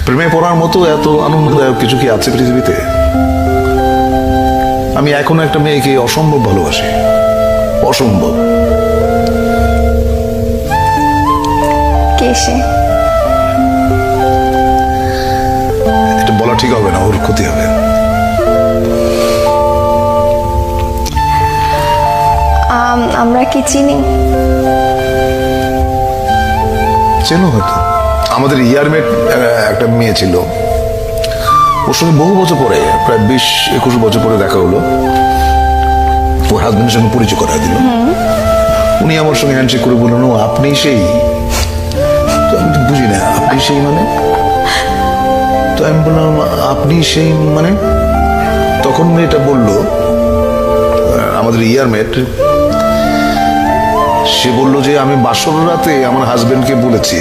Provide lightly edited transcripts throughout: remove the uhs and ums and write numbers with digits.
প্রেমে পড়ার মতো এত আনন্দদায়ক কিছু কি আছে পৃথিবীতে? আমি এখনো একটা মেয়েকে অসম্ভব ভালোবাসি, অসম্ভব। কে সে? এটা বলা ঠিক হবে না, ওর ক্ষতি হবে। আমরা কি চিনি? চেনো হয়তো। আমাদের ইয়ারমেট একটা মেয়ে ছিল, ওর সঙ্গে বহু বছর পরে, প্রায় 20-21 বছর পরে দেখা হলো। ওর হাজবেন্ডের সঙ্গে পরিচয় করা দিল। উনি আমার সঙ্গে হ্যান্ডশেক করে বললেন, ও আপনি সেই। তো আমি তো বুঝি না, আপনি সেই মানে? তো আমি বললাম, আপনি সেই মানে? তখন মেয়েটা বলল, আমাদের ইয়ারমেট, সে বলল যে আমি বাসর রাতে আমার হাজবেন্ডকে বলেছি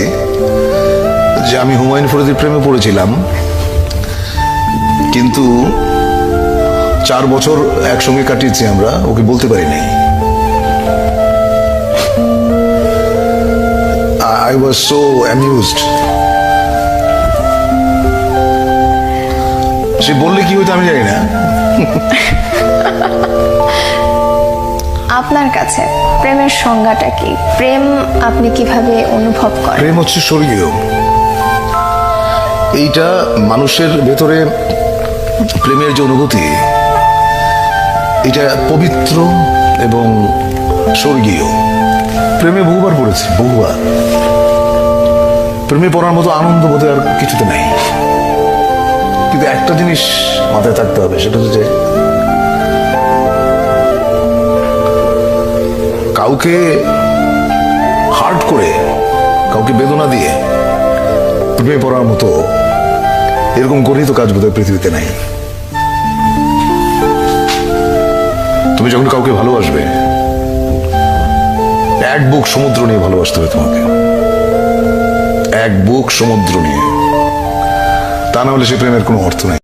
যে আমি হুমায়ুন ফরিদির প্রেমে পড়েছিলাম, কিন্তু 4 বছর একসঙ্গে কাটিয়েছি আমরা, ওকে বলতে পারি নাই। I was so amused. সে বললে কি হতো আমি জানি না। আপনার কাছে প্রেমের সংজ্ঞাটা কি? প্রেম আপনি কিভাবে অনুভব করেন? প্রেম হচ্ছে স্বর্গীয়। এইটা মানুষের ভেতরে প্রেমের যে অনুভূতি, এটা পবিত্র এবং স্বর্গীয়। প্রেমে বহুবার পড়েছি, বহুবার। প্রেমে পড়ার মতো আনন্দ বোধহয় আর কিছুতে নাই। কিন্তু একটা জিনিস মাথায় থাকতে হবে, সেটা হচ্ছে কাউকে হার্ট করে, কাউকে বেদনা দিয়ে প্রেমে পড়ার মতো এরকম গণিত কাজ বোধহয় পৃথিবীতে নাই। তুমি যখন কাউকে ভালোবাসবে, এক বুক সমুদ্র নিয়ে ভালোবাসতে হবে তোমাকে, এক বুক সমুদ্র নিয়ে। তা না হলে সে প্রেমের কোনো অর্থ নেই।